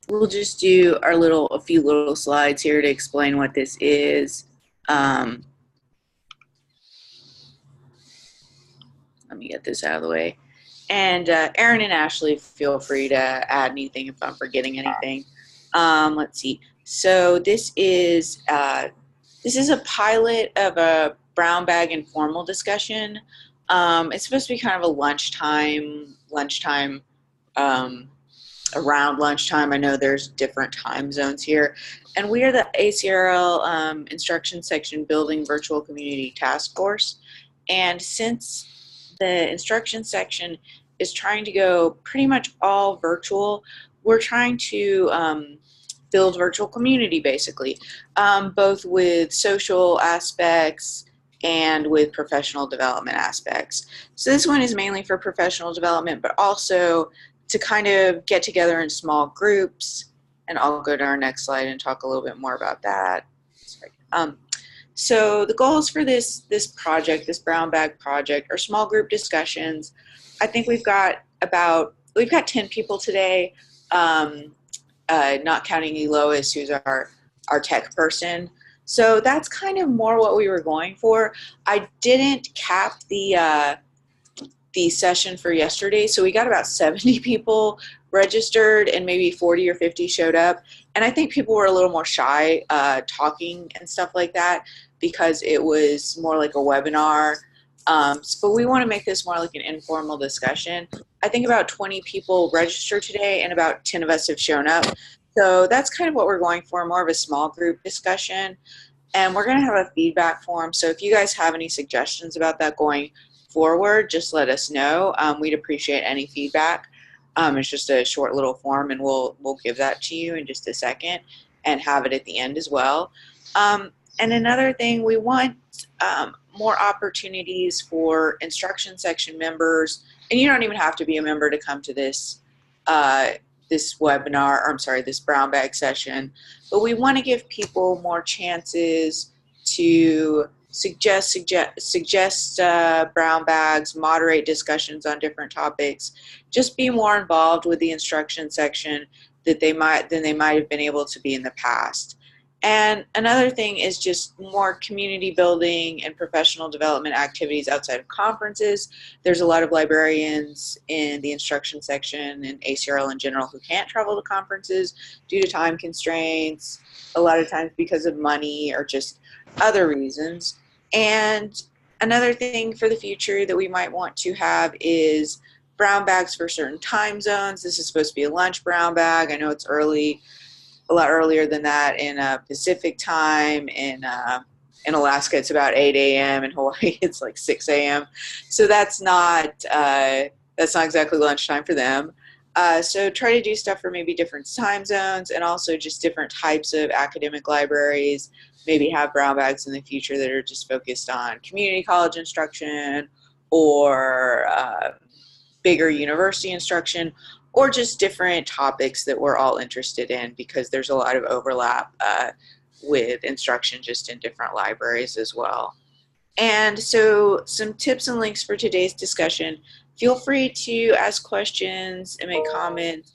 we'll just do a few little slides here to explain what this is. Let me get this out of the way. And Erin and Ashley, feel free to add anything if I'm forgetting anything. Let's see. So this is a pilot of a brown bag informal discussion. It's supposed to be kind of a lunchtime, um, around lunchtime. I know there's different time zones here. And we are the ACRL Instruction Section Building Virtual Community Task Force. And since the instruction section is trying to go pretty much all virtual, we're trying to build virtual community basically, both with social aspects and with professional development aspects. So this one is mainly for professional development, but also to kind of get together in small groups. And I'll go to our next slide and talk a little bit more about that. So the goals for this project, this brown bag project, are small group discussions. I think we've got 10 people today, not counting Lois, who's our tech person. So that's kind of more what we were going for. I didn't cap the session for yesterday, so we got about 70 people registered and maybe 40 or 50 showed up. And I think people were a little more shy talking and stuff like that because it was more like a webinar. But we want to make this more like an informal discussion. I think about 20 people registered today and about 10 of us have shown up. So that's kind of what we're going for, more of a small group discussion. And we're going to have a feedback form. So if you guys have any suggestions about that going forward, just let us know. We'd appreciate any feedback. It's just a short little form, and we'll give that to you in just a second and have it at the end as well. And another thing, we want more opportunities for instruction section members, and you don't even have to be a member to come to this this webinar, or I'm sorry, this brown bag session, but we want to give people more chances to suggest brown bags, moderate discussions on different topics, just be more involved with the instruction section than they might have been able to be in the past. And another thing is just more community building and professional development activities outside of conferences. There's a lot of librarians in the instruction section and ACRL in general who can't travel to conferences due to time constraints, a lot of times because of money or just other reasons. And another thing for the future that we might want to have is brown bags for certain time zones. This is supposed to be a lunch brown bag. I know it's early, a lot earlier than that in Pacific time. In Alaska, it's about 8 a.m. In Hawaii, it's like 6 a.m. So that's not exactly lunchtime for them. So try to do stuff for maybe different time zones and also just different types of academic libraries. Maybe have brown bags in the future that are just focused on community college instruction or bigger university instruction, or just different topics that we're all interested in, because there's a lot of overlap with instruction just in different libraries as well. And so some tips and links for today's discussion. Feel free to ask questions and make comments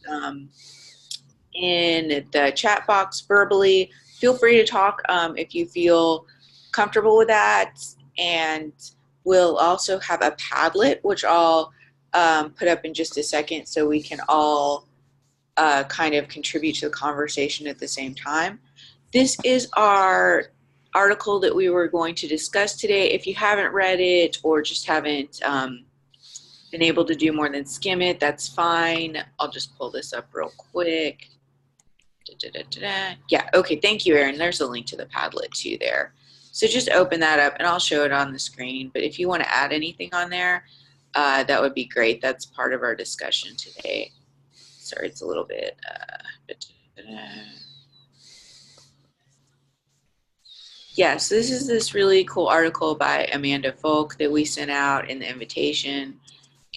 in the chat box verbally. Feel free to talk if you feel comfortable with that. And we'll also have a Padlet, which I'll put up in just a second so we can all kind of contribute to the conversation at the same time. This is our article that we were going to discuss today. If you haven't read it or just haven't been able to do more than skim it, that's fine. I'll just pull this up real quick. Yeah, okay, thank you, Erin. There's a link to the Padlet too there. So just open that up and I'll show it on the screen. But if you want to add anything on there, that would be great. That's part of our discussion today. Sorry, it's a little bit. Yeah, so this is this really cool article by Amanda Folk that we sent out in the invitation.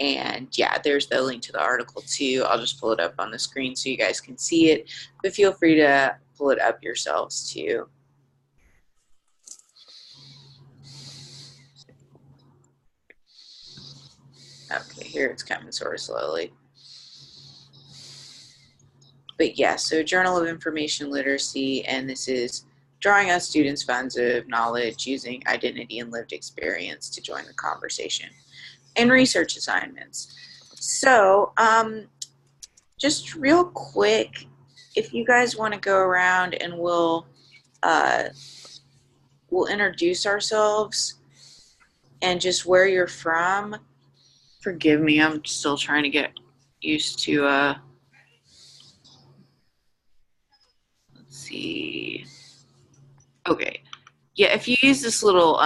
And yeah, there's the link to the article too. I'll just pull it up on the screen so you guys can see it. But feel free to pull it up yourselves too. Okay, here it's coming sort of slowly. But yes, so Journal of Information Literacy, and this is drawing on students' funds of knowledge using identity and lived experience to join the conversation. And research assignments. So just real quick, if you guys want to go around and we'll introduce ourselves and just where you're from. Forgive me, I'm still trying to get used to let's see. Okay. Yeah, if you use this little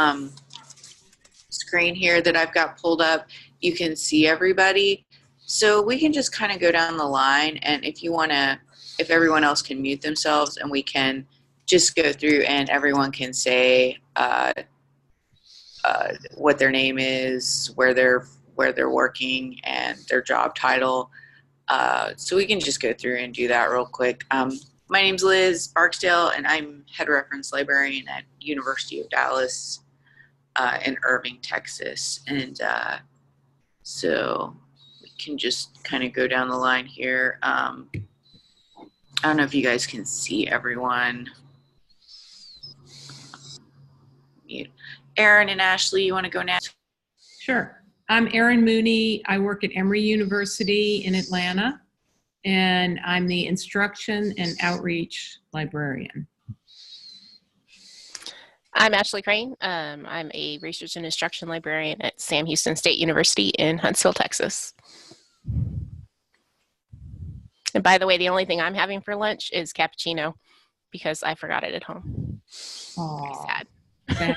screen here that I've got pulled up, you can see everybody. So we can just kind of go down the line, and if you want to, if everyone else can mute themselves, and we can just go through and everyone can say what their name is, where they're working, and their job title. So we can just go through and do that real quick. My name's Liz Barksdale, and I'm head reference librarian at University of Dallas in Irving, Texas. And so we can just kind of go down the line here. I don't know if you guys can see everyone. Erin and Ashley, you want to go next? Sure. I'm Erin Mooney. I work at Emory University in Atlanta, and I'm the Instruction and Outreach Librarian. I'm Ashley Crane. I'm a Research and Instruction Librarian at Sam Houston State University in Huntsville, Texas. And by the way, the only thing I'm having for lunch is cappuccino because I forgot it at home. Very sad. Okay.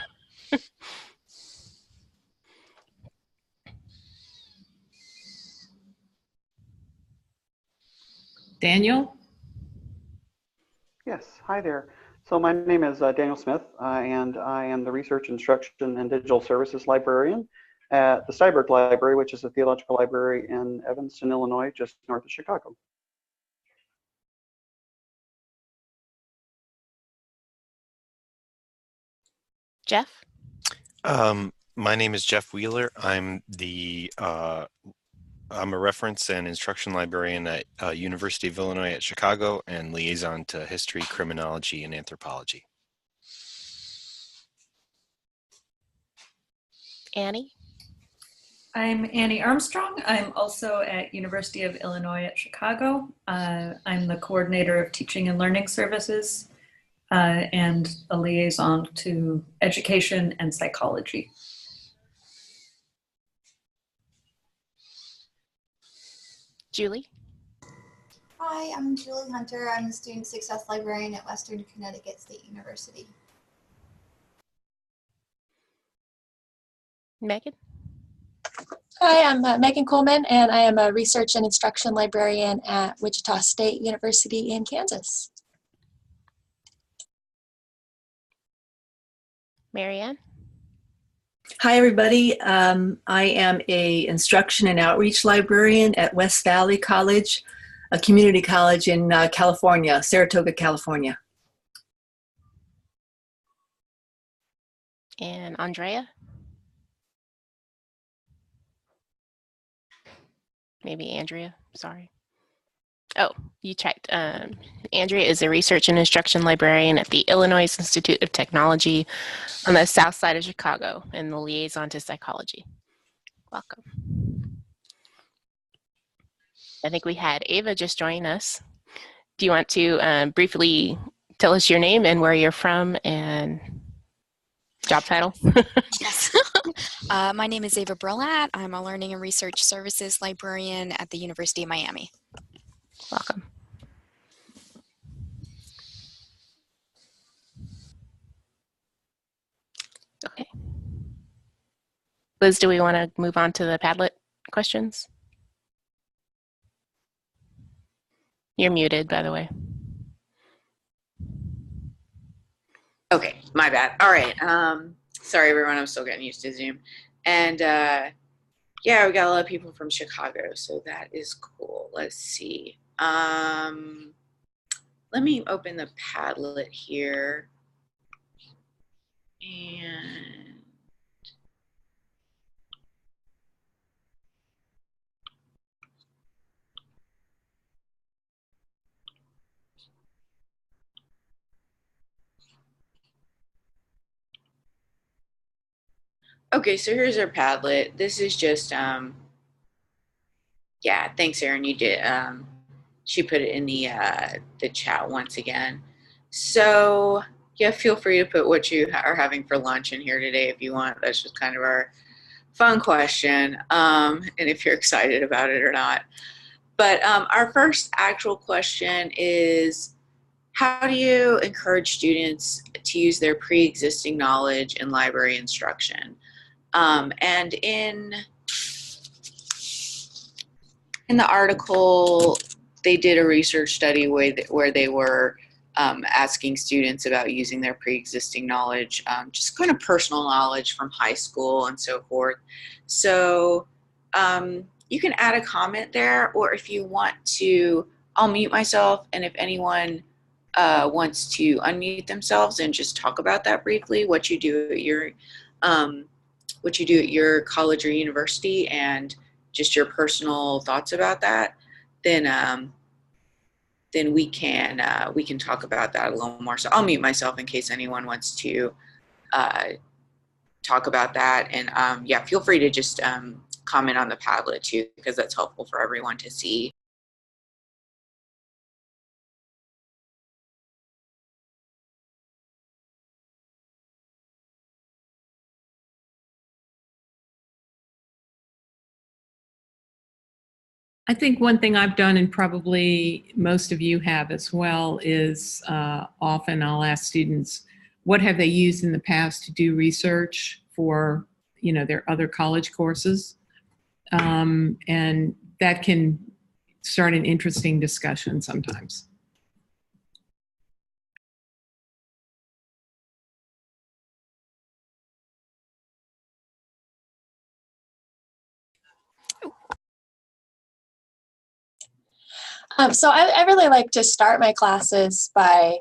Daniel? Yes, hi there. So my name is Daniel Smith, and I am the Research, Instruction, and Digital Services Librarian at the Steinberg Library, which is a theological library in Evanston, Illinois, just north of Chicago. Jeff? My name is Jeff Wheeler. I'm a reference and instruction librarian at University of Illinois at Chicago and liaison to history, criminology, and anthropology. Annie? I'm Annie Armstrong. I'm also at University of Illinois at Chicago. I'm the coordinator of teaching and learning services and a liaison to education and psychology. Julie? Hi, I'm Julie Hunter. I'm the Student Success Librarian at Western Connecticut State University. Megan? Hi, I'm Megan Coleman, and I am a Research and Instruction Librarian at Wichita State University in Kansas. Marianne? Hi, everybody. I am a instruction and outreach librarian at West Valley College, a community college in California, Saratoga, California. And Andrea? Maybe Andrea, sorry. Oh, you checked. Andrea is a research and instruction librarian at the Illinois Institute of Technology on the south side of Chicago and the liaison to psychology. Welcome. I think we had Ava just join us. Do you want to briefly tell us your name and where you're from and job title? Yes. My name is Ava Brillat. I'm a Learning and Research Services Librarian at the University of Miami. Welcome. Okay. Liz, do we want to move on to the Padlet questions? You're muted, by the way. Okay, my bad. All right. Sorry, everyone. I'm still getting used to Zoom. And yeah, we got a lot of people from Chicago, so that is cool. Let's see. Let me open the Padlet here. And Okay, so here's our Padlet. This is just, yeah, thanks, Erin. You did, she put it in the chat once again. So yeah, feel free to put what you are having for lunch in here today if you want. That's just kind of our fun question, and if you're excited about it or not. But our first actual question is, how do you encourage students to use their pre-existing knowledge in library instruction? And in the article, they did a research study where they were asking students about using their pre-existing knowledge, just kind of personal knowledge from high school and so forth. So you can add a comment there, or if you want to, I'll mute myself, and if anyone wants to unmute themselves and just talk about that briefly, what you do at your college or university, and just your personal thoughts about that, then we can talk about that a little more. So I'll mute myself in case anyone wants to talk about that. And yeah, feel free to just comment on the Padlet too, because that's helpful for everyone to see. I think one thing I've done, and probably most of you have as well, is often I'll ask students, what have they used in the past to do research for, their other college courses? And that can start an interesting discussion sometimes. So I really like to start my classes by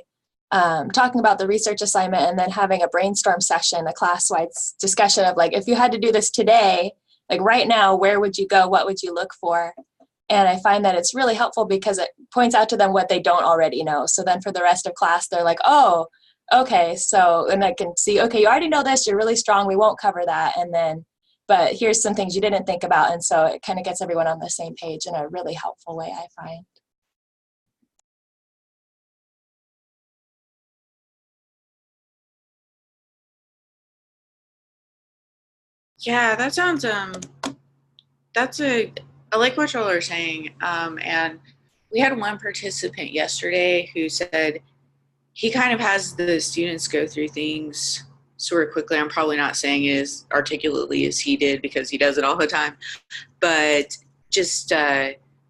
talking about the research assignment and then having a brainstorm session, a class-wide discussion of like, if you had to do this today, like right now, where would you go? What would you look for? And I find that it's really helpful because it points out to them what they don't already know. So then for the rest of class, they're like, oh, okay. So, and I can see, okay, you already know this, you're really strong. We won't cover that. And then, but here's some things you didn't think about. And so it kind of gets everyone on the same page in a really helpful way, I find. Yeah, that sounds I like what y'all are saying. And we had one participant yesterday who said he kind of has the students go through things sort of quickly. I'm probably not saying it as articulately as he did because he does it all the time, but just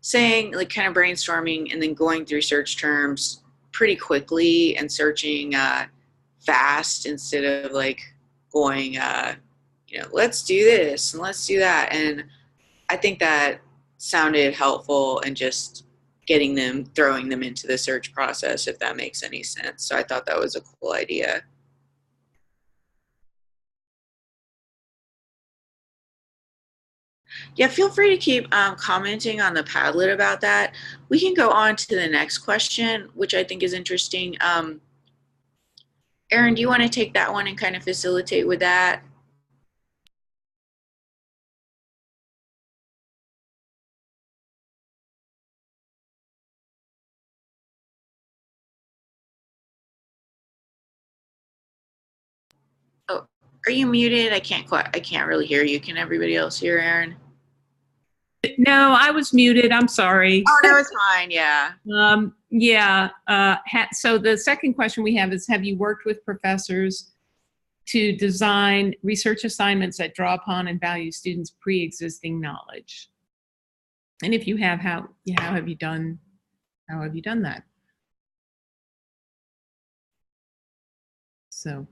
saying, like, kind of brainstorming and then going through search terms pretty quickly and searching fast instead of like going let's do this and let's do that. And I think that sounded helpful, and just throwing them into the search process, if that makes any sense. So I thought that was a cool idea. Yeah, feel free to keep commenting on the Padlet about that. We can go on to the next question, which I think is interesting. Erin, do you want to take that one and kind of facilitate with that? Oh, are you muted? I can't really hear you. Can everybody else hear Erin? No, I was muted. I'm sorry. Oh, no, it's fine. Yeah. So the second question we have is, have you worked with professors to design research assignments that draw upon and value students' pre-existing knowledge? And if you have, how have you done that? So.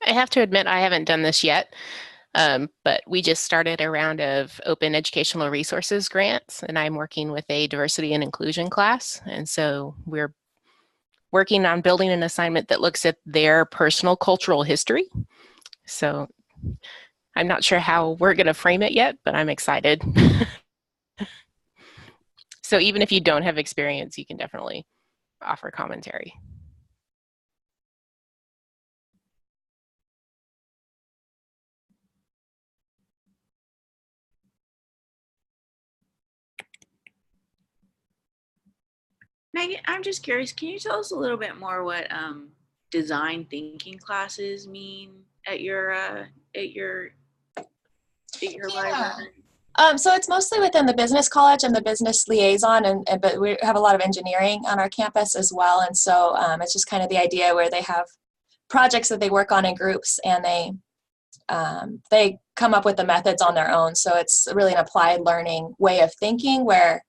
I have to admit I haven't done this yet, but we just started a round of open educational resources grants, and I'm working with a diversity and inclusion class. And so we're working on building an assignment that looks at their personal cultural history. So I'm not sure how we're going to frame it yet, but I'm excited. So even if you don't have experience, you can definitely offer commentary. Megan, I'm just curious, can you tell us a little bit more what design thinking classes mean at your library? So it's mostly within the business college and the business liaison, but we have a lot of engineering on our campus as well. And so it's just kind of the idea where they have projects that they work on in groups, and they come up with the methods on their own. So it's really an applied learning way of thinking where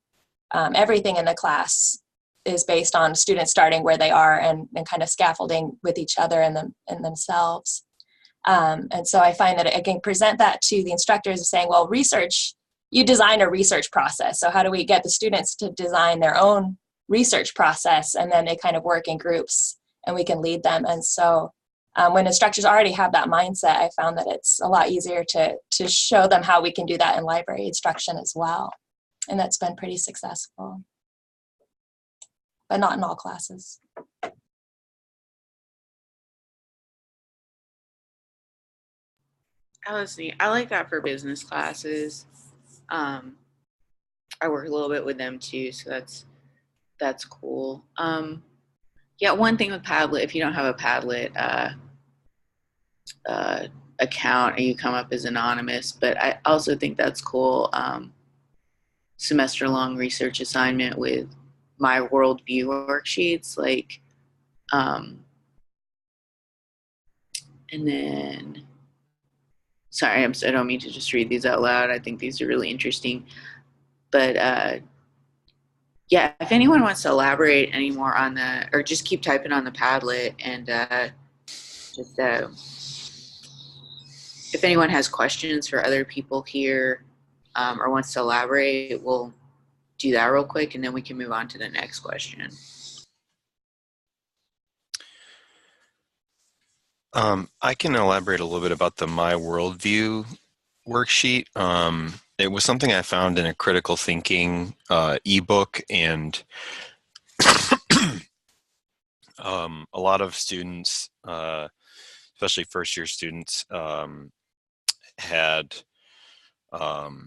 everything in the class is based on students starting where they are and kind of scaffolding with each other and themselves. And so I find that I can present that to the instructors as saying, well, research, you design a research process. So how do we get the students to design their own research process? And then they kind of work in groups and we can lead them. And so when instructors already have that mindset, I found that it's a lot easier to show them how we can do that in library instruction as well. And that's been pretty successful, but not in all classes. Oh, that's neat. I like that for business classes. I work a little bit with them too, so that's cool. Yeah, one thing with Padlet, if you don't have a Padlet account and you come up as anonymous, but I also think that's cool. Semester-long research assignment with my worldview worksheets, like, and then, sorry, I don't mean to just read these out loud. I think these are really interesting. But yeah, if anyone wants to elaborate any more on that, or just keep typing on the Padlet, and just if anyone has questions for other people here or wants to elaborate, we'll do that real quick, and then we can move on to the next question. I can elaborate a little bit about the My Worldview worksheet. It was something I found in a critical thinking ebook, and a lot of students, especially first-year students, had thought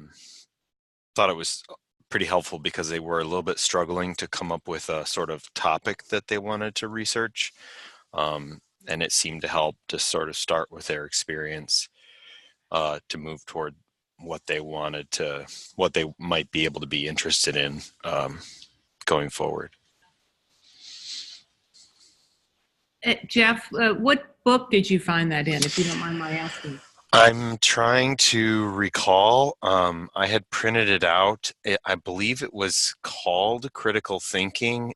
it was pretty helpful because they were a little bit struggling to come up with a sort of topic that they wanted to research. And it seemed to help to sort of start with their experience to move toward what they might be able to be interested in going forward. Jeff, what book did you find that in, if you don't mind my asking? I'm trying to recall. I had printed it out. I believe it was called Critical Thinking.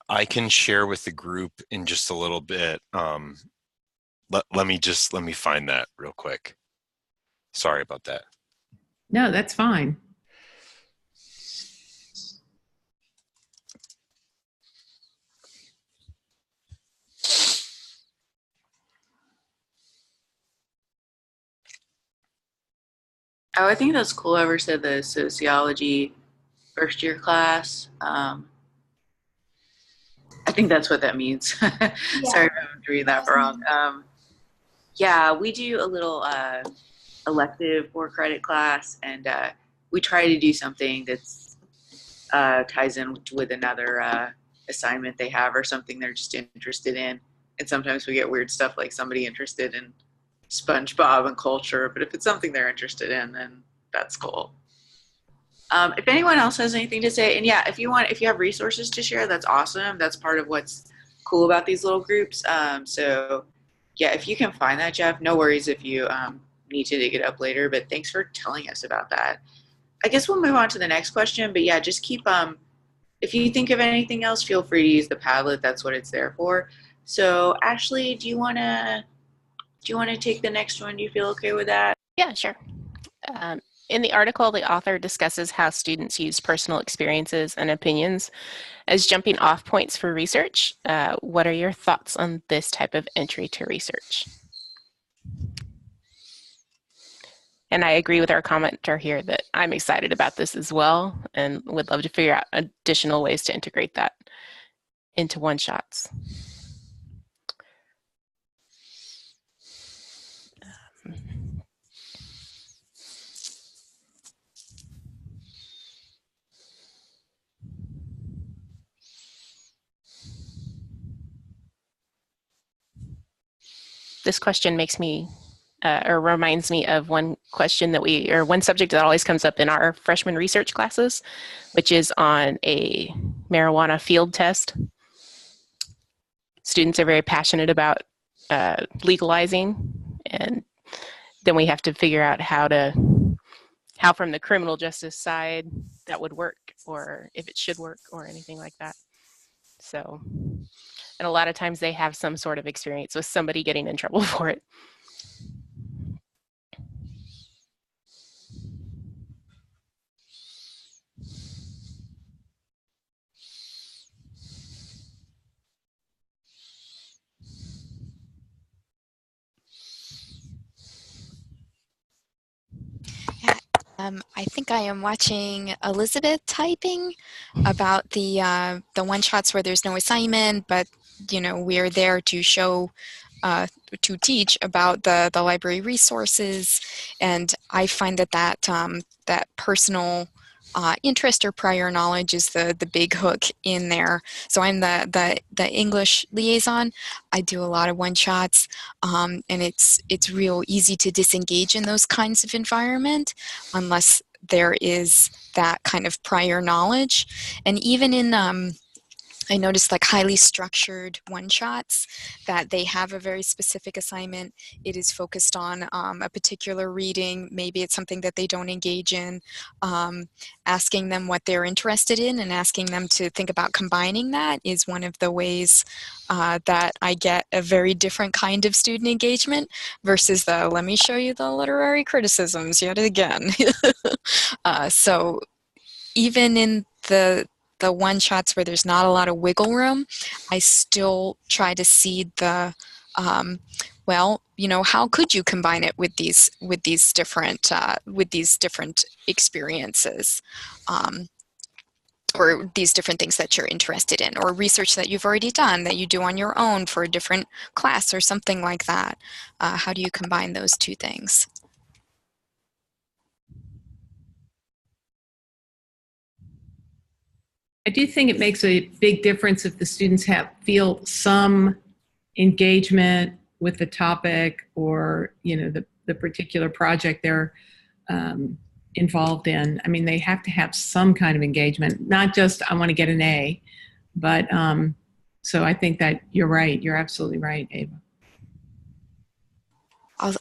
I can share with the group in just a little bit. Let me find that real quick. Sorry about that. No, that's fine. Oh, I think that's cool. Whoever said the sociology first year class. I think that's what that means. Sorry if I'm reading that wrong. Yeah, we do a little elective 4-credit class, and we try to do something that's ties in with another assignment they have or something they're just interested in. And sometimes we get weird stuff like somebody interested in SpongeBob and culture, but if it's something they're interested in, then that's cool. If anyone else has anything to say, and yeah, if you have resources to share, that's awesome. That's part of what's cool about these little groups. So yeah, if you can find that, Jeff, no worries if you need to dig it up later, but thanks for telling us about that. I guess we'll move on to the next question, but yeah, just keep, if you think of anything else, feel free to use the Padlet. That's what it's there for. So Ashley, do you want to take the next one? Do you feel okay with that? Yeah, sure. In the article, the author discusses how students use personal experiences and opinions as jumping off points for research. What are your thoughts on this type of entry to research? And I agree with our commenter here that I'm excited about this as well and would love to figure out additional ways to integrate that into one-shots. This question makes me, or reminds me of one question that one subject that always comes up in our freshman research classes, which is on a marijuana field test. Students are very passionate about legalizing, and then we have to figure out how from the criminal justice side that would work, or if it should work, or anything like that. So, and a lot of times they have some sort of experience with somebody getting in trouble for it. I think I am watching Elizabeth typing about the one-shots where there's no assignment, but we're there to show, to teach about the library resources, and I find that personal interest or prior knowledge is the big hook in there. So I'm the English liaison. I do a lot of one-shots, and it's real easy to disengage in those kinds of environment unless there is that kind of prior knowledge. And even in I noticed like highly structured one-shots that they have a very specific assignment. It is focused on a particular reading. Maybe it's something that they don't engage in. Asking them what they're interested in and asking them to think about combining that is one of the ways that I get a very different kind of student engagement versus the let me show you the literary criticisms yet again. So even in the one-shots where there's not a lot of wiggle room, I still try to see the, well, how could you combine it with these different experiences, or these different things that you're interested in, or research that you've already done that you do on your own for a different class or something like that. How do you combine those two things? I do think it makes a big difference if the students feel some engagement with the topic or the particular project they're involved in. I mean, they have to have some kind of engagement, not just I want to get an A, but so I think that you're right. You're absolutely right, Ava.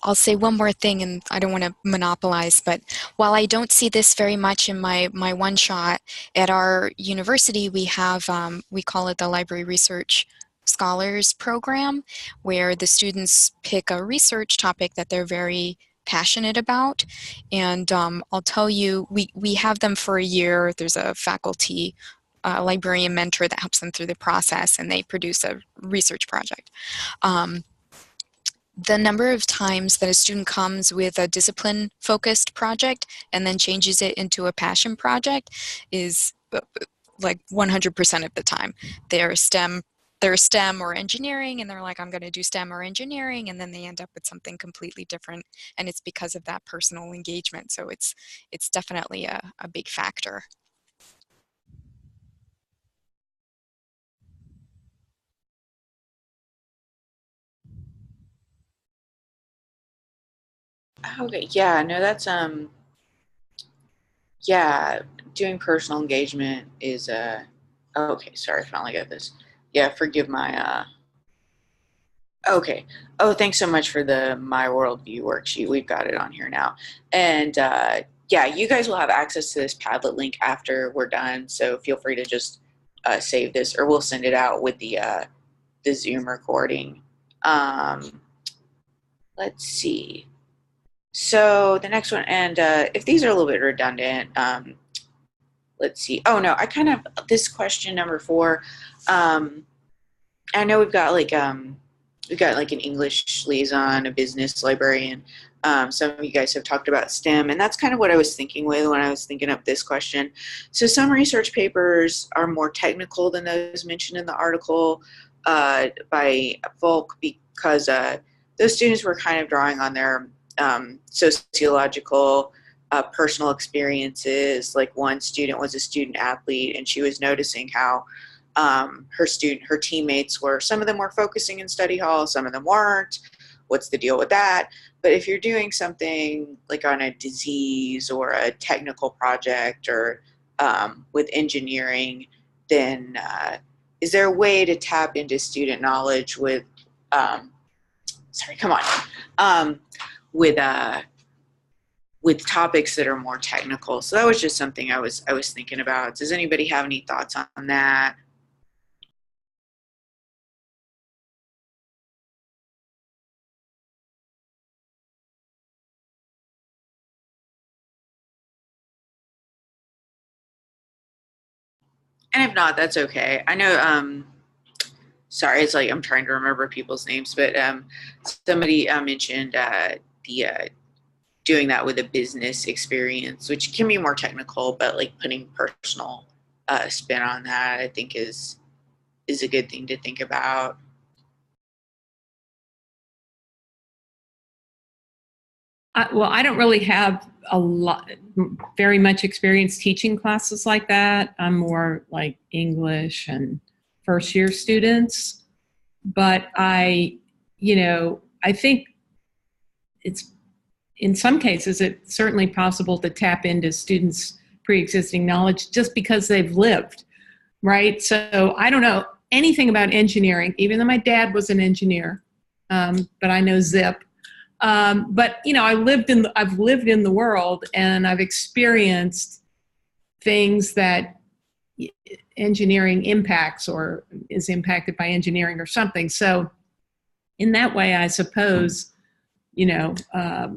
I'll say one more thing, and I don't want to monopolize, but while I don't see this very much in my one-shot, at our university we have, we call it the Library Research Scholars Program, where the students pick a research topic that they're very passionate about. And I'll tell you, we have them for a year. There's a faculty librarian mentor that helps them through the process, and they produce a research project. The number of times that a student comes with a discipline-focused project and then changes it into a passion project is like 100% of the time. They're STEM or engineering, and they're like, I'm going to do STEM or engineering, and then they end up with something completely different, and it's because of that personal engagement. So it's definitely a big factor. Okay, yeah, no, that's yeah, doing personal engagement is okay, sorry, I finally got this. Yeah, forgive my okay. Oh, thanks so much for the My Worldview worksheet. We've got it on here now. And yeah, you guys will have access to this Padlet link after we're done, so feel free to just save this, or we'll send it out with the Zoom recording. Let's see. So the next one, and if these are a little bit redundant, let's see. Oh no, I kind of, this question number 4, I know we've got like we've got like an English liaison, a business librarian. Some of you guys have talked about STEM, and that's kind of what I was thinking with when I was thinking up this question. So some research papers are more technical than those mentioned in the article by Volk, because those students were kind of drawing on their sociological personal experiences. Like one student was a student athlete, and she was noticing how her teammates were, some of them were focusing in study hall, some of them weren't. What's the deal with that? But if you're doing something like on a disease or a technical project or with engineering, then is there a way to tap into student knowledge with with topics that are more technical? So that was just something I was thinking about. Does anybody have any thoughts on that? And if not, that's okay. I know, sorry, it's like I'm trying to remember people's names, but somebody mentioned the doing that with a business experience, which can be more technical, but like putting personal spin on that, I think is a good thing to think about. Well, I don't really have very much experience teaching classes like that. I'm more like English and first year students. But I think it's, in some cases, it's certainly possible to tap into students' pre-existing knowledge just because they've lived, right? So I don't know anything about engineering, even though my dad was an engineer, but I know zip. But I've lived in the world, and I've experienced things that engineering impacts or is impacted by engineering or something. So in that way, I suppose, that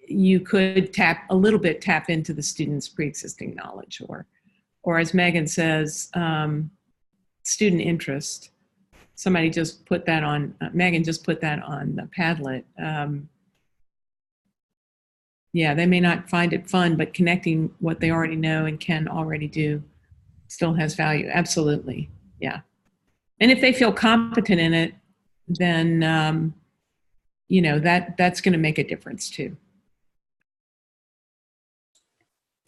you could tap into the student's pre-existing knowledge, or as Megan says, student interest. Somebody just put that on, Megan just put that on the Padlet. They may not find it fun, but connecting what they already know and can already do still has value. Absolutely. Yeah. And if they feel competent in it, then, that's going to make a difference too.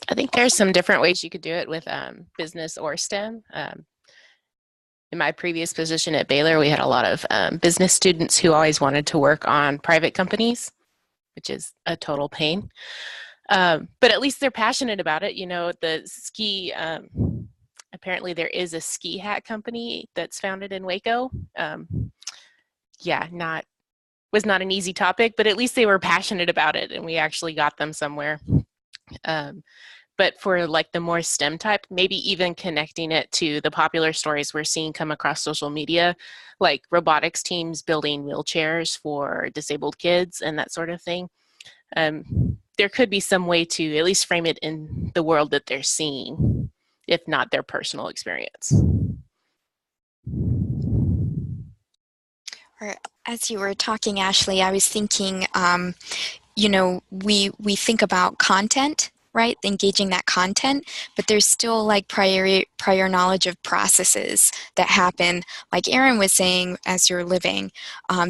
I think there's some different ways you could do it with business or STEM. In my previous position at Baylor, we had a lot of business students who always wanted to work on private companies, which is a total pain. But at least they're passionate about it. The ski, apparently there is a ski hat company that's founded in Waco. Was not an easy topic, but at least they were passionate about it, and we actually got them somewhere. But for like the more STEM type, maybe even connecting it to the popular stories we're seeing come across social media, like robotics teams building wheelchairs for disabled kids and that sort of thing. There could be some way to at least frame it in the world that they're seeing, if not their personal experience. As you were talking, Ashley, I was thinking, we think about content, right? Engaging that content, but there's still like prior knowledge of processes that happen. Like Erin was saying, as you're living,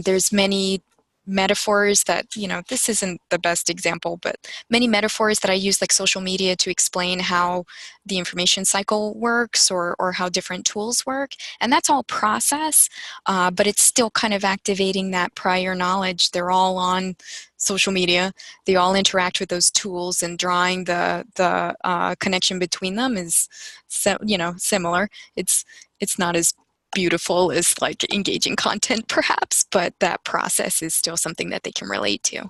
there's many metaphors that, this isn't the best example, but many metaphors that I use, like social media, to explain how the information cycle works or how different tools work. And that's all process, but it's still kind of activating that prior knowledge. They're all on social media. They all interact with those tools, and drawing the connection between them is, similar. It's not as beautiful as like engaging content perhaps, but that process is still something that they can relate to.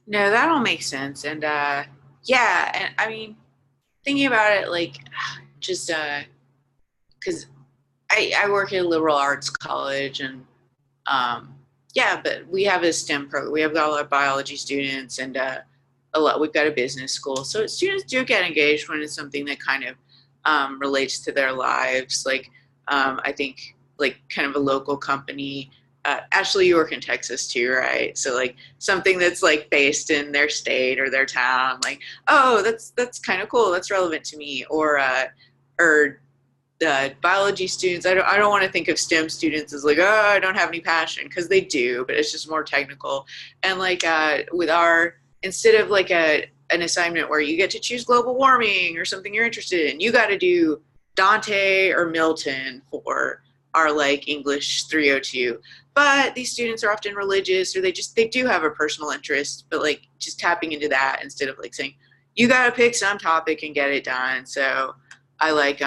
No, that all makes sense. And and I mean, thinking about it, like, just because I work at a liberal arts college, and Yeah, but we have a STEM program. We have got a lot of biology students and we've got a business school. So students do get engaged when it's something that kind of relates to their lives. Like, I think like kind of a local company. Ashley, you work in Texas too, right? So like something that's like based in their state or their town, like, oh, that's kind of cool. That's relevant to me. Or biology students. I don't want to think of STEM students as like, oh, I don't have any passion, because they do, but it's just more technical. And like with our, instead of like an assignment where you get to choose global warming or something you're interested in, you got to do Dante or Milton for our like English 302. But these students are often religious, or they do have a personal interest, but like just tapping into that instead of like saying, you got to pick some topic and get it done. So I like,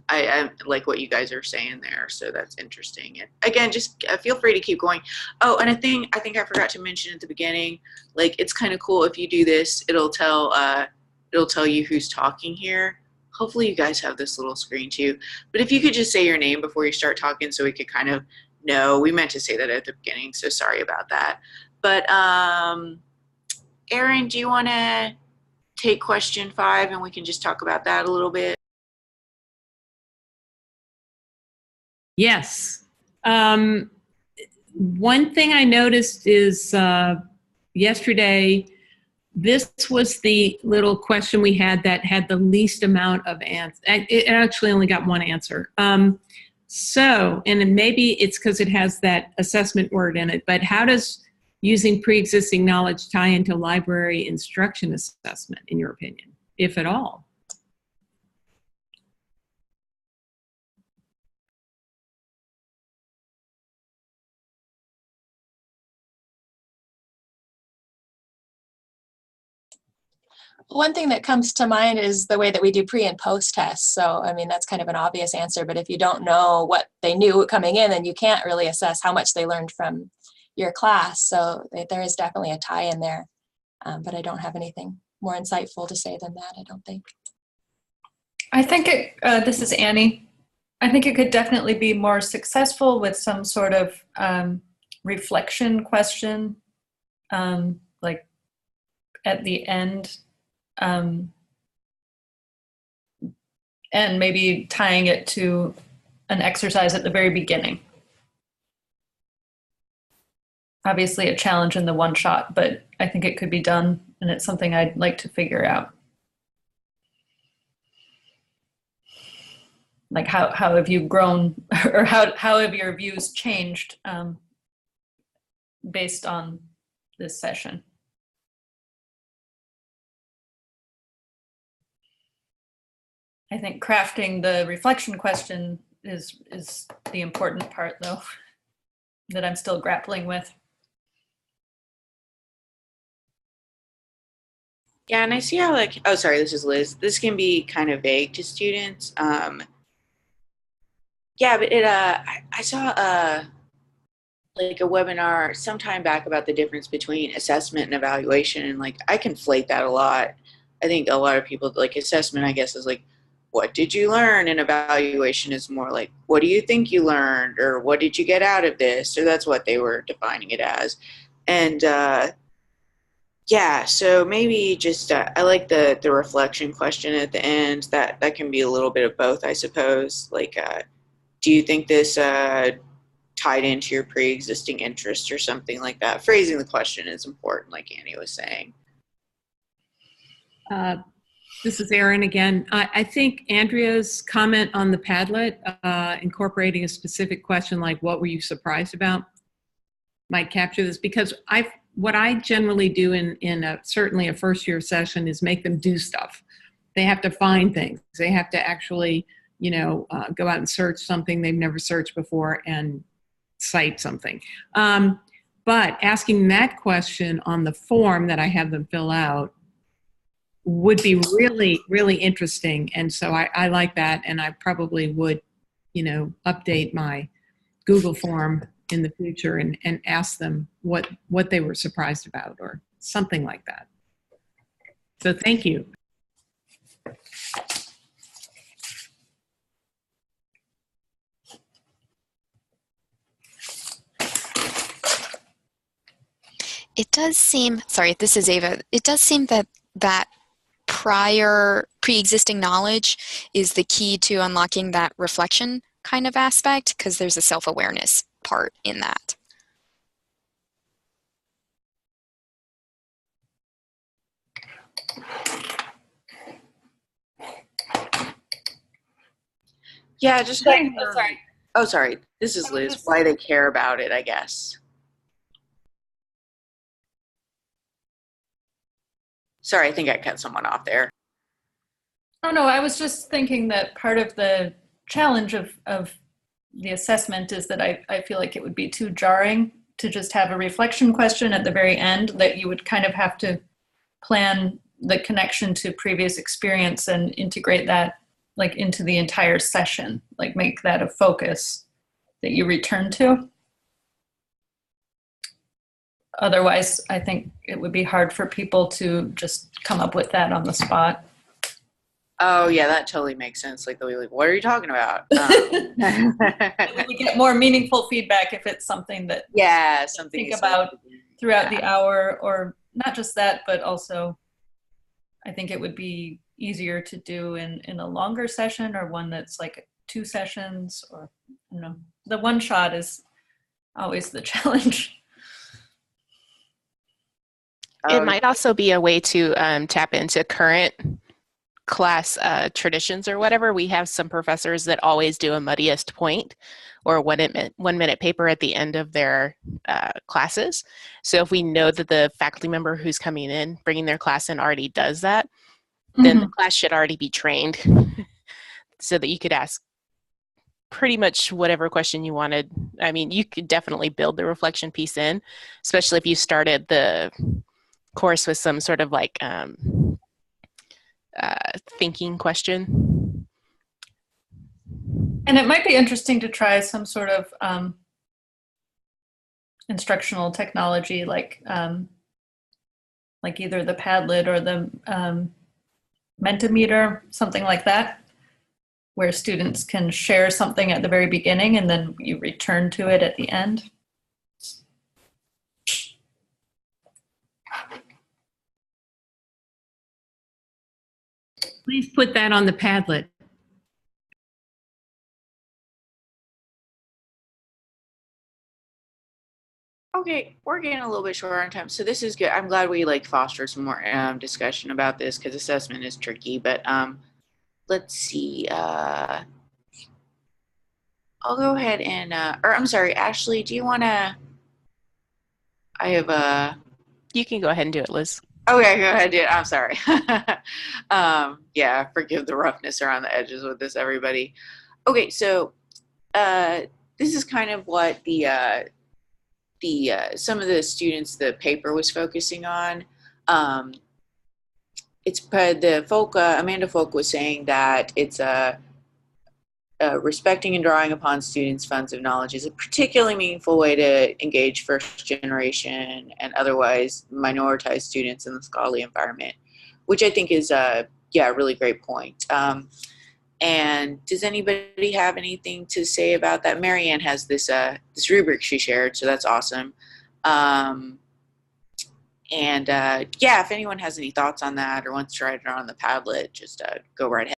I like what you guys are saying there, so that's interesting. And again, just feel free to keep going. Oh, and a thing I think I forgot to mention at the beginning, like it's kind of cool if you do this, it'll tell you who's talking here. Hopefully you guys have this little screen too. But if you could just say your name before you start talking so we could kind of know. We meant to say that at the beginning, so sorry about that. But Erin, do you want to take question 5 and we can just talk about that a little bit? Yes. One thing I noticed is yesterday, this was the little question we had that had the least amount of answers. It actually only got one answer. So, and maybe it's because it has that assessment word in it, but how does using pre-existing knowledge tie into library instruction assessment, in your opinion, if at all? One thing that comes to mind is the way that we do pre and post tests. So, I mean, that's kind of an obvious answer, but if you don't know what they knew coming in, then you can't really assess how much they learned from your class. So there is definitely a tie in there, but I don't have anything more insightful to say than that, I don't think. I think this is Annie. I think it could definitely be more successful with some sort of reflection question, like at the end. And maybe tying it to an exercise at the very beginning. Obviously a challenge in the one shot, but I think it could be done, and it's something I'd like to figure out. Like how have you grown, or how have your views changed based on this session? I think crafting the reflection question is the important part, though, that I'm still grappling with. Yeah, and I see how like, oh, sorry, this is Liz. This can be kind of vague to students. Yeah, but I saw like a webinar some time back about the difference between assessment and evaluation, and like I conflate that a lot. I think a lot of people like assessment, I guess, is like, what did you learn? And evaluation is more like, what do you think you learned? Or what did you get out of this? Or that's what they were defining it as. And yeah, so maybe just, I like the reflection question at the end. That can be a little bit of both, I suppose. Like, do you think this tied into your pre-existing interest or something like that? Phrasing the question is important, like Annie was saying. This is Erin again. I think Andrea's comment on the Padlet, incorporating a specific question like what were you surprised about, might capture this, because what I generally do in certainly a first year session is make them do stuff. They have to find things. They have to actually, go out and search something they've never searched before and cite something. But asking that question on the form that I have them fill out would be really, really interesting. And so I like that. And I probably would, update my Google form in the future and ask them what they were surprised about or something like that. So thank you. It does seem, sorry, this is Ava. It does seem that pre-existing knowledge is the key to unlocking that reflection kind of aspect, because there's a self-awareness part in that. Yeah, just kind of. Oh, sorry. Oh, sorry. This is Liz. Why they care about it, I guess. Sorry, I think I cut someone off there. Oh, no, I was just thinking that part of the challenge of the assessment is that I feel like it would be too jarring to just have a reflection question at the very end, that you would kind of have to plan the connection to previous experience and integrate that like into the entire session, like make that a focus that you return to. Otherwise, I think it would be hard for people to just come up with that on the spot. Oh, yeah, that totally makes sense. Like, they'll be like, what are you talking about? We get more meaningful feedback if it's something that yeah, something think about throughout the hour, or not just that, but also I think it would be easier to do in a longer session, or one that's like 2 sessions, or I don't know. The one shot is always the challenge. It might also be a way to tap into current class traditions or whatever. We have some professors that always do a muddiest point or 1 minute paper at the end of their classes. So if we know that the faculty member who's coming in, bringing their class in, already does that, then the class should already be trained so that you could ask pretty much whatever question you wanted. I mean, you could definitely build the reflection piece in, especially if you started the course with some sort of like thinking question. And it might be interesting to try some sort of instructional technology, like either the Padlet or the Mentimeter, something like that, where students can share something at the very beginning and then you return to it at the end. Please put that on the Padlet. Okay, we're getting a little bit short on time, so this is good. I'm glad we like fostered some more discussion about this, because assessment is tricky. But let's see. I'll go ahead and, or I'm sorry, Ashley, do you want to? I have a. You can go ahead and do it, Liz. Okay, go ahead, do it. I'm sorry. Yeah, forgive the roughness around the edges with this, everybody. Okay, so this is kind of what the some of the students the paper was focusing on. It's the folk. Amanda Folk was saying that it's respecting and drawing upon students' funds of knowledge is a particularly meaningful way to engage first generation and otherwise minoritized students in the scholarly environment, which I think is a really great point. And does anybody have anything to say about that? Marianne has this this rubric she shared, so that's awesome. If anyone has any thoughts on that or wants to write it on the Padlet, just go right ahead.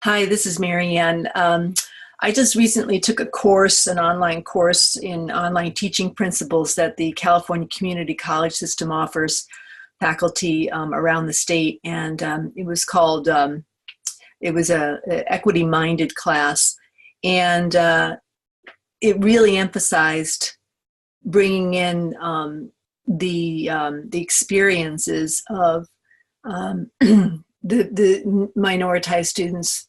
Hi, this is Marianne. I just recently took a course, an online course in online teaching principles that the California Community College System offers faculty around the state, and it was called. It was a equity-minded class, and it really emphasized bringing in the experiences of the minoritized students,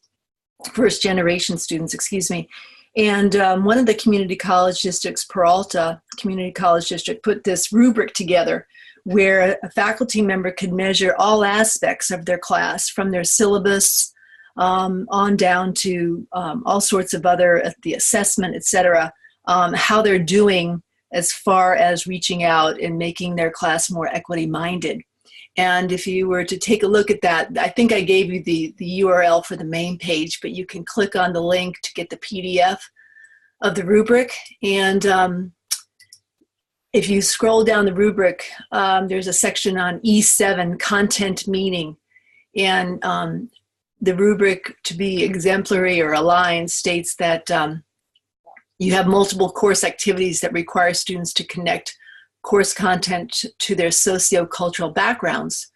first-generation students, excuse me. And one of the community college districts, Peralta Community College District, put this rubric together where a faculty member could measure all aspects of their class, from their syllabus on down to all sorts of other, the assessment, et cetera, how they're doing as far as reaching out and making their class more equity-minded. And if you were to take a look at that, I think I gave you the URL for the main page, but you can click on the link to get the PDF of the rubric. And if you scroll down the rubric, there's a section on E7, content meaning. And the rubric, to be exemplary or aligned, states that you have multiple course activities that require students to connect course content to their socio-cultural backgrounds.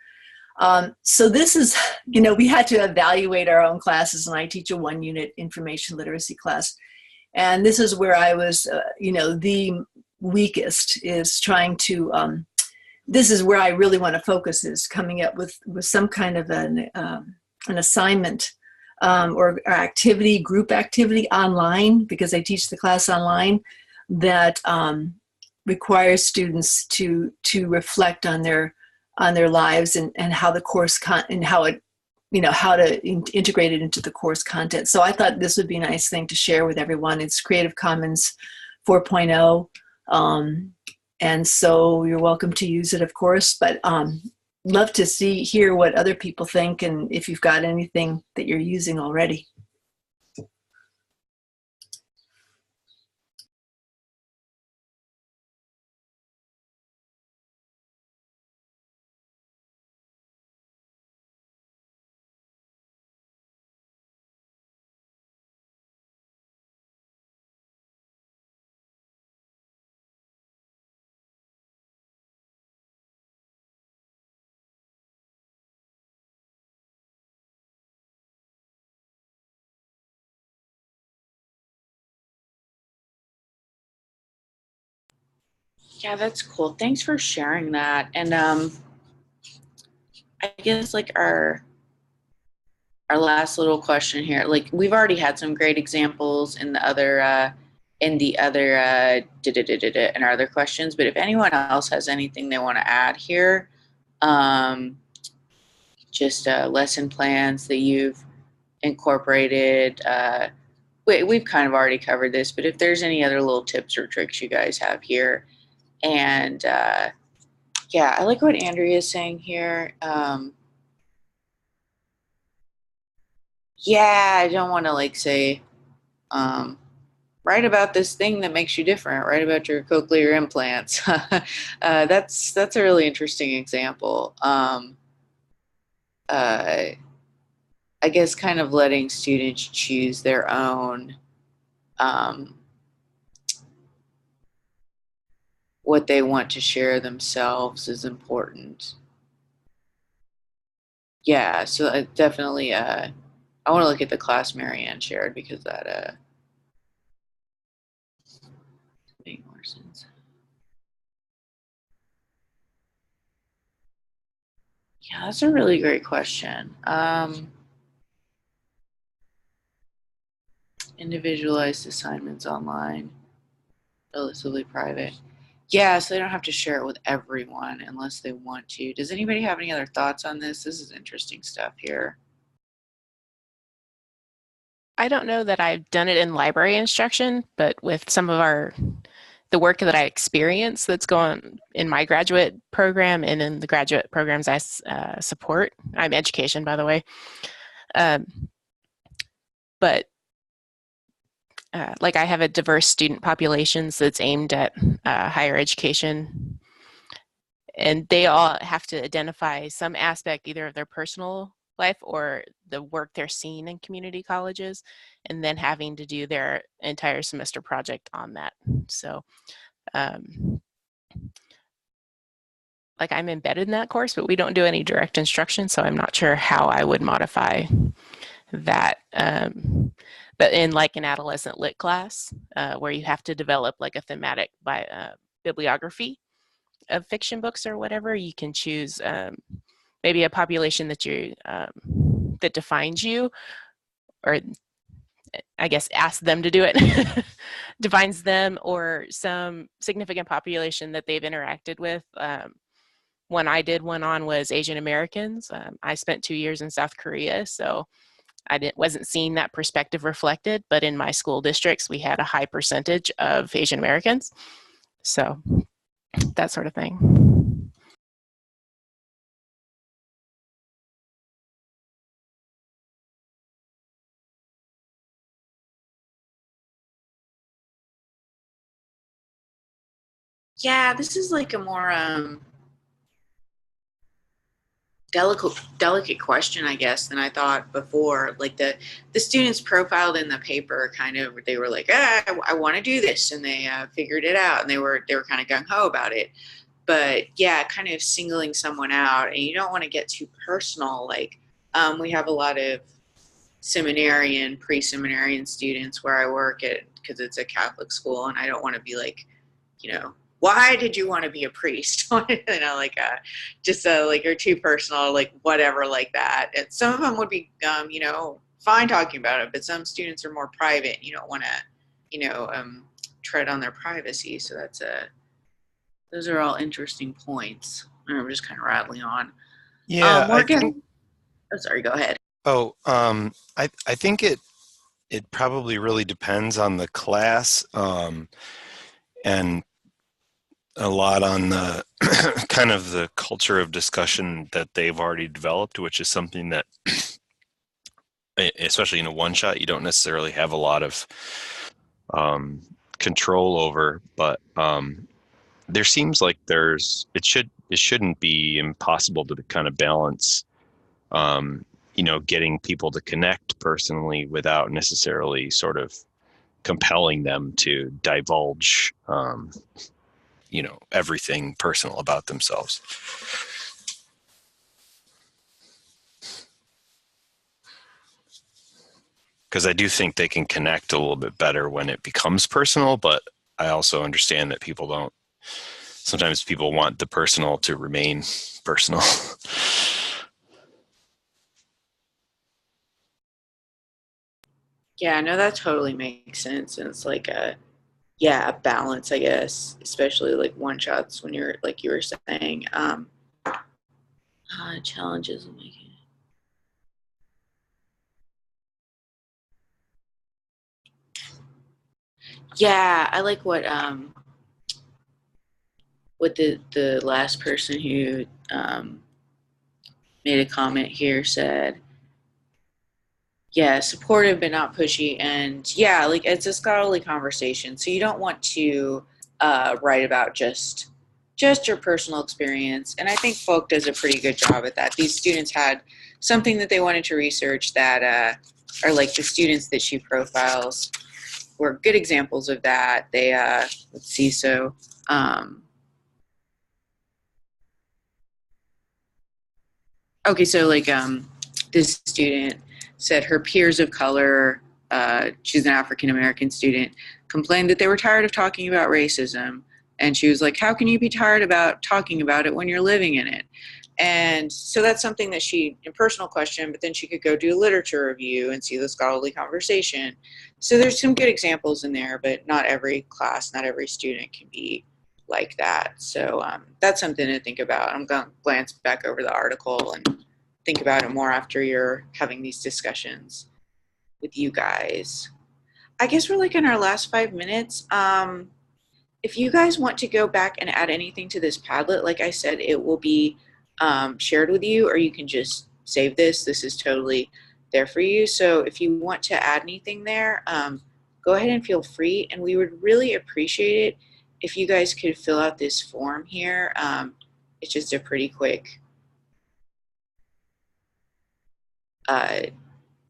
So this is, we had to evaluate our own classes, and I teach a 1-unit information literacy class. And this is where I was, the weakest, is trying to, this is where I really want to focus, is coming up with some kind of an assignment or activity, group activity online, because I teach the class online, that requires students to reflect on their lives and how the course and how it, how to integrate it into the course content. So I thought this would be a nice thing to share with everyone. It's Creative Commons 4.0. And so you're welcome to use it, of course, but love to hear what other people think, and if you've got anything that you're using already. Yeah, that's cool. Thanks for sharing that. And I guess like our last little question here, like we've already had some great examples in our other questions, but if anyone else has anything they want to add here, just lesson plans that you've incorporated, we've kind of already covered this, but if there's any other little tips or tricks you guys have here. And yeah, I like what Andrea is saying here. Yeah, I don't want to like say, write about this thing that makes you different, write about your cochlear implants. That's a really interesting example. I guess kind of letting students choose their own, what they want to share themselves is important. Yeah, so definitely, I want to look at the class Marianne shared, because that makes more sense. Yeah, that's a really great question. Individualized assignments online, relatively private. Yeah, so they don't have to share it with everyone unless they want to. Does anybody have any other thoughts on this? This is interesting stuff here. I don't know that I've done it in library instruction, but with some of the work that I experience that's going in my graduate program and in the graduate programs I support. I'm education, by the way. But like I have a diverse student populations that's aimed at higher education, and they all have to identify some aspect either of their personal life or the work they're seeing in community colleges, and then having to do their entire semester project on that. So like I'm embedded in that course, but we don't do any direct instruction, so I'm not sure how I would modify that. But in like an adolescent lit class, where you have to develop like a thematic bibliography of fiction books or whatever, you can choose maybe a population that that defines you, or I guess ask them to do it, defines them, or some significant population that they've interacted with. One I did one on was Asian Americans. I spent 2 years in South Korea, so I wasn't seeing that perspective reflected, but in my school districts, we had a high percentage of Asian Americans. So that sort of thing. Yeah, this is like a more delicate question, I guess, than I thought before. Like the students profiled in the paper, kind of, they were like, I want to do this, and they figured it out, and they were kind of gung ho about it. But yeah, kind of singling someone out, and you don't want to get too personal. Like we have a lot of seminarian, pre-seminarian students where I work at, because it's a Catholic school, and I don't want to be like, why did you want to be a priest? Like just like, or too personal, like whatever, like that. And some of them would be, fine talking about it, but some students are more private. You don't want to, tread on their privacy. So those are all interesting points. I'm just kind of rattling on. Yeah, Morgan. Oh, sorry. Go ahead. I think it probably really depends on the class, and a lot on the kind of the culture of discussion that they've already developed, which is something that, especially in a one shot, you don't necessarily have a lot of control over. But there seems like it shouldn't be impossible to kind of balance, getting people to connect personally without necessarily sort of compelling them to divulge, everything personal about themselves. Because I do think they can connect a little bit better when it becomes personal, but I also understand that sometimes people want the personal to remain personal. Yeah, no, that totally makes sense. And it's like a balance, I guess, especially like one shots when you're, like you were saying, challenges of making. Yeah, I like what the last person who made a comment here said. Yeah, supportive but not pushy, and yeah, like it's a scholarly conversation, so you don't want to write about just your personal experience. And I think Folk does a pretty good job at that. These students had something that they wanted to research that are like the students that she profiles were good examples of that. They let's see, so okay, so like this student said her peers of color, she's an African American student, complained that they were tired of talking about racism. And she was like, how can you be tired about talking about it when you're living in it? And so that's something that she, in personal question, but then she could go do a literature review and see the scholarly conversation. So there's some good examples in there, but not every class, not every student can be like that. So that's something to think about. I'm going to glance back over the article and think about it more after you're having these discussions with you guys. I guess we're like in our last 5 minutes. If you guys want to go back and add anything to this Padlet, like I said, it will be shared with you, or you can just save this. This is totally there for you. So if you want to add anything there, go ahead and feel free. And we would really appreciate it if you guys could fill out this form here. It's just a pretty quick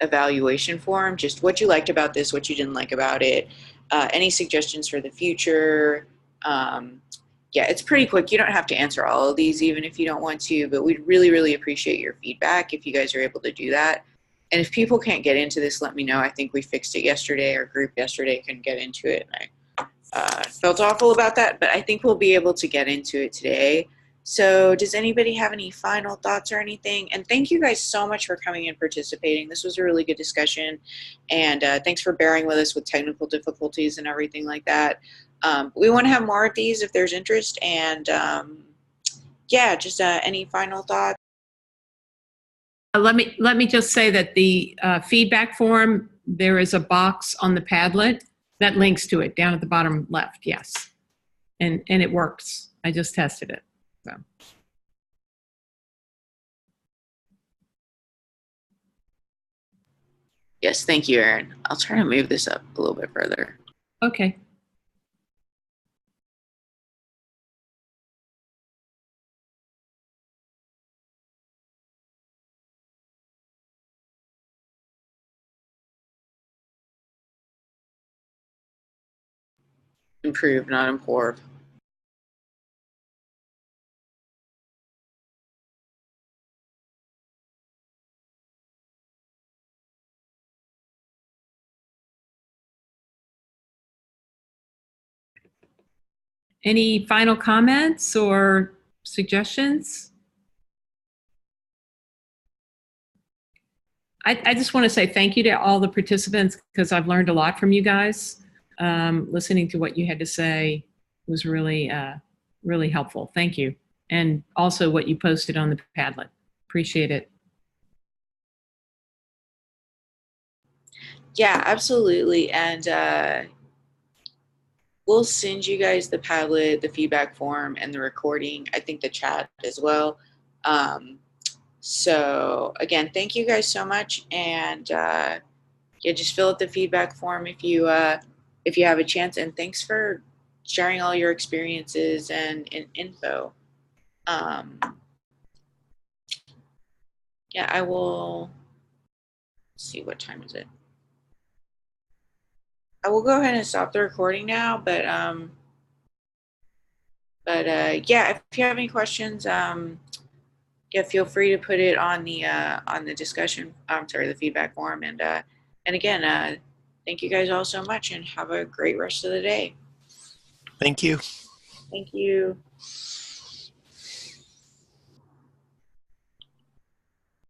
evaluation form, just what you liked about this, what you didn't like about it, any suggestions for the future. Yeah, it's pretty quick. You don't have to answer all of these even if you don't want to, but we'd really, really appreciate your feedback if you guys are able to do that. And if people can't get into this, let me know. I think we fixed it yesterday. Our group yesterday couldn't get into it, and I felt awful about that, but I think we'll be able to get into it today. So does anybody have any final thoughts or anything? And thank you guys so much for coming and participating. This was a really good discussion. And thanks for bearing with us with technical difficulties and everything like that. We want to have more of these if there's interest. And yeah, just any final thoughts? Let me just say that the feedback form, there is a box on the Padlet that links to it down at the bottom left. Yes. And it works. I just tested it. So. Yes, thank you, Erin. I'll try to move this up a little bit further. Okay. improve, not improve. Any final comments or suggestions? I just want to say thank you to all the participants because I've learned a lot from you guys. Listening to what you had to say was really, really helpful. Thank you. And also what you posted on the Padlet. Appreciate it. Yeah, absolutely. And we'll send you guys the Padlet, the feedback form, and the recording. I think the chat as well. So again, thank you guys so much. And yeah, just fill out the feedback form if you have a chance. And thanks for sharing all your experiences and info. Yeah, I will see, what time is it? I will go ahead and stop the recording now, but yeah, if you have any questions, yeah, feel free to put it on the discussion. I'm sorry, the feedback form. And again, thank you guys all so much, and have a great rest of the day. Thank you. Thank you.